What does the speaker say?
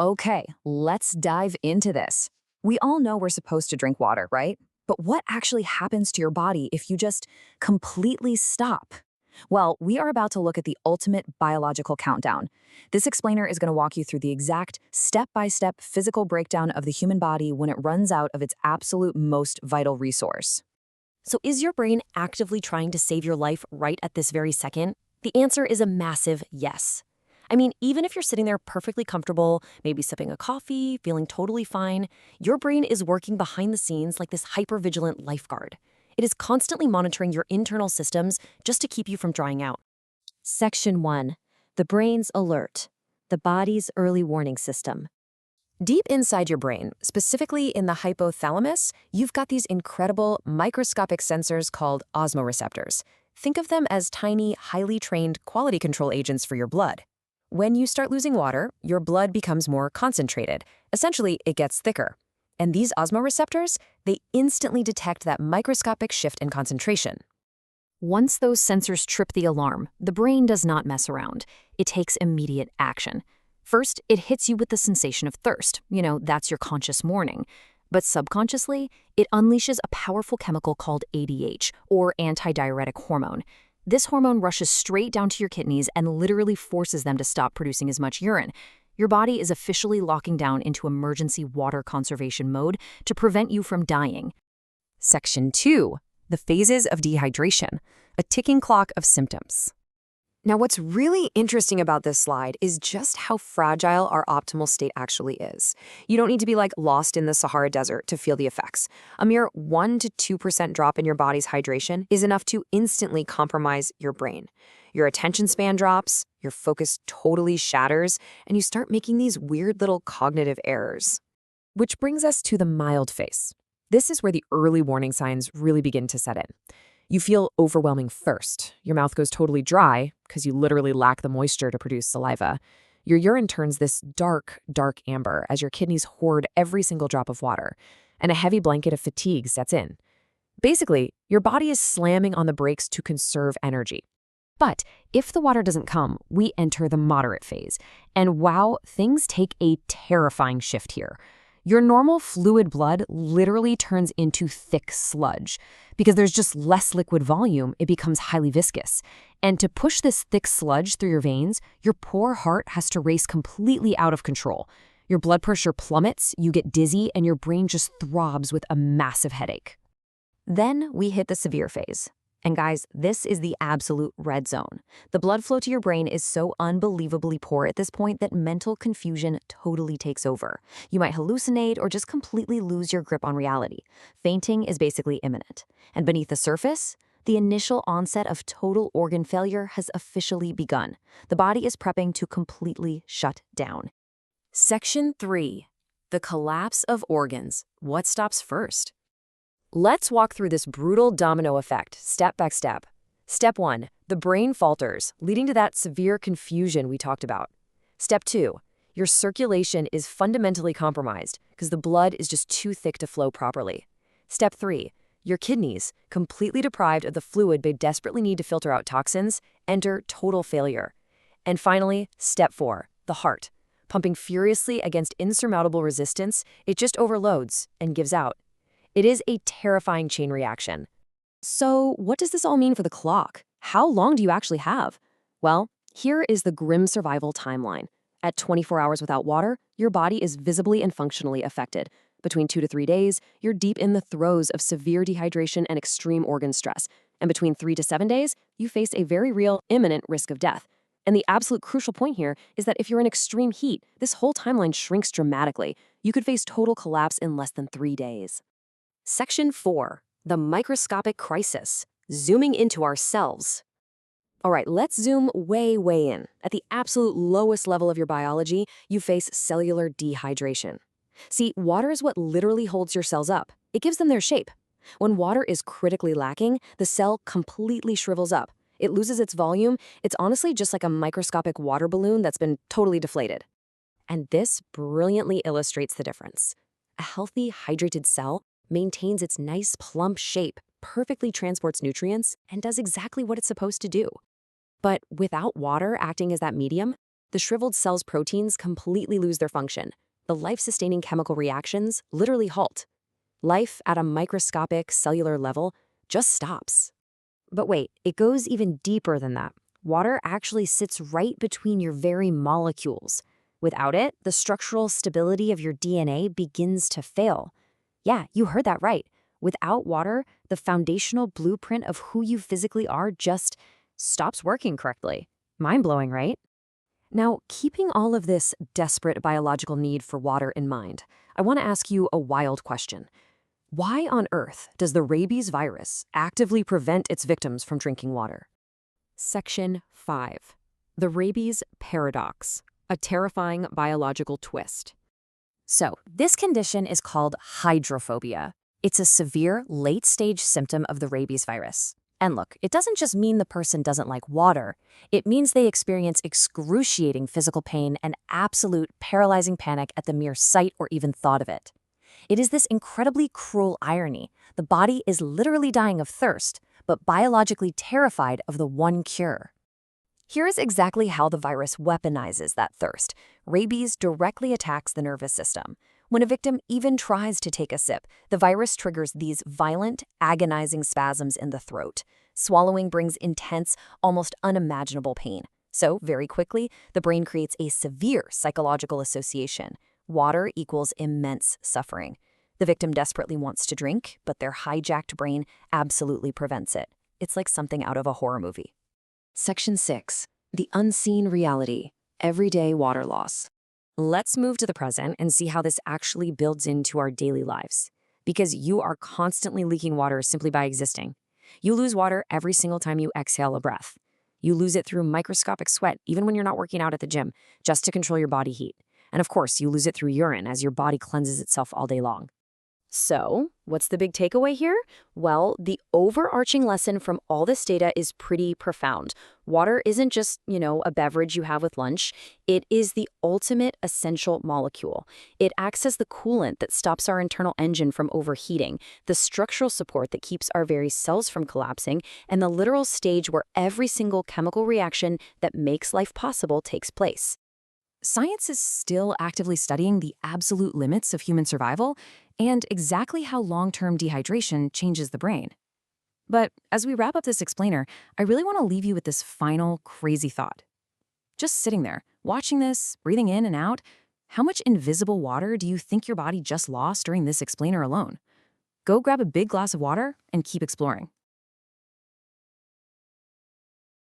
Okay, let's dive into this. We all know we're supposed to drink water, right? But what actually happens to your body if you just completely stop? Well, we are about to look at the ultimate biological countdown. This explainer is going to walk you through the exact step-by-step physical breakdown of the human body when it runs out of its absolute most vital resource. So, is your brain actively trying to save your life right at this very second? The answer is a massive yes. I mean, even if you're sitting there perfectly comfortable, maybe sipping a coffee, feeling totally fine, your brain is working behind the scenes like this hypervigilant lifeguard. It is constantly monitoring your internal systems just to keep you from drying out. Section 1. The brain's alert. The body's early warning system. Deep inside your brain, specifically in the hypothalamus, you've got these incredible microscopic sensors called osmoreceptors. Think of them as tiny, highly trained quality control agents for your blood. When you start losing water, your blood becomes more concentrated. Essentially, it gets thicker. And these osmoreceptors, they instantly detect that microscopic shift in concentration. Once those sensors trip the alarm, the brain does not mess around. It takes immediate action. First, it hits you with the sensation of thirst. That's your conscious warning. But subconsciously, it unleashes a powerful chemical called ADH, or antidiuretic hormone. This hormone rushes straight down to your kidneys and literally forces them to stop producing as much urine. Your body is officially locking down into emergency water conservation mode to prevent you from dying. Section 2. The phases of dehydration, a ticking clock of symptoms. Now, what's really interesting about this slide is just how fragile our optimal state actually is. You don't need to be lost in the Sahara Desert to feel the effects. A mere 1 to 2% drop in your body's hydration is enough to instantly compromise your brain. Your attention span drops, your focus totally shatters, and you start making these weird little cognitive errors. Which brings us to the mild phase. This is where the early warning signs really begin to set in. You feel overwhelming thirst. Your mouth goes totally dry because you literally lack the moisture to produce saliva. Your urine turns this dark, dark amber as your kidneys hoard every single drop of water, and a heavy blanket of fatigue sets in. Basically, your body is slamming on the brakes to conserve energy. But if the water doesn't come, we enter the moderate phase. And wow, things take a terrifying shift here. Your normal fluid blood literally turns into thick sludge. Because there's just less liquid volume, it becomes highly viscous. And to push this thick sludge through your veins, your poor heart has to race completely out of control. Your blood pressure plummets, you get dizzy, and your brain just throbs with a massive headache. Then we hit the severe phase. And guys, this is the absolute red zone. The blood flow to your brain is so unbelievably poor at this point that mental confusion totally takes over. You might hallucinate or just completely lose your grip on reality. Fainting is basically imminent. And beneath the surface, the initial onset of total organ failure has officially begun. The body is prepping to completely shut down. Section 3. The collapse of organs. What stops first? Let's walk through this brutal domino effect, step by step. Step 1, the brain falters, leading to that severe confusion we talked about. Step 2, your circulation is fundamentally compromised because the blood is just too thick to flow properly. Step 3, your kidneys, completely deprived of the fluid they desperately need to filter out toxins, enter total failure. And finally, step 4, the heart. Pumping furiously against insurmountable resistance, it just overloads and gives out. It is a terrifying chain reaction. So, what does this all mean for the clock? How long do you actually have? Well, here is the grim survival timeline. At 24 hours without water, your body is visibly and functionally affected. Between 2 to 3 days, you're deep in the throes of severe dehydration and extreme organ stress. And between 3 to 7 days, you face a very real, imminent risk of death. And the absolute crucial point here is that if you're in extreme heat, this whole timeline shrinks dramatically. You could face total collapse in less than 3 days. Section 4. The microscopic crisis. Zooming into ourselves. All right, let's zoom way in. At the absolute lowest level of your biology, you face cellular dehydration. See, water is what literally holds your cells up. It gives them their shape. When water is critically lacking, the cell completely shrivels up. It loses its volume. It's honestly just like a microscopic water balloon that's been totally deflated. And this brilliantly illustrates the difference. A healthy, hydrated cell maintains its nice, plump shape, perfectly transports nutrients, and does exactly what it's supposed to do. But without water acting as that medium, the shriveled cell's proteins completely lose their function. The life-sustaining chemical reactions literally halt. Life at a microscopic cellular level just stops. But wait, it goes even deeper than that. Water actually sits right between your very molecules. Without it, the structural stability of your DNA begins to fail. Yeah, you heard that right. Without water, the foundational blueprint of who you physically are just stops working correctly. Mind-blowing, right? Now, keeping all of this desperate biological need for water in mind, I want to ask you a wild question. Why on earth does the rabies virus actively prevent its victims from drinking water? Section 5. The rabies paradox, a terrifying biological twist. So, this condition is called hydrophobia. It's a severe, late-stage symptom of the rabies virus. And look, it doesn't just mean the person doesn't like water. It means they experience excruciating physical pain and absolute paralyzing panic at the mere sight or even thought of it. It is this incredibly cruel irony. The body is literally dying of thirst, but biologically terrified of the one cure. Here is exactly how the virus weaponizes that thirst. Rabies directly attacks the nervous system. When a victim even tries to take a sip, the virus triggers these violent, agonizing spasms in the throat. Swallowing brings intense, almost unimaginable pain. So, very quickly, the brain creates a severe psychological association. Water equals immense suffering. The victim desperately wants to drink, but their hijacked brain absolutely prevents it. It's like something out of a horror movie. Section 6. The unseen reality. Everyday water loss. Let's move to the present and see how this actually builds into our daily lives. Because you are constantly leaking water simply by existing. You lose water every single time you exhale a breath. You lose it through microscopic sweat, even when you're not working out at the gym, just to control your body heat. And of course, you lose it through urine as your body cleanses itself all day long. So, what's the big takeaway here? Well, the overarching lesson from all this data is pretty profound. Water isn't just, a beverage you have with lunch. It is the ultimate essential molecule. It acts as the coolant that stops our internal engine from overheating, the structural support that keeps our very cells from collapsing, and the literal stage where every single chemical reaction that makes life possible takes place. Science is still actively studying the absolute limits of human survival and exactly how long-term dehydration changes the brain. But as we wrap up this explainer, I really want to leave you with this final crazy thought. Just sitting there, watching this, breathing in and out, how much invisible water do you think your body just lost during this explainer alone? Go grab a big glass of water and keep exploring.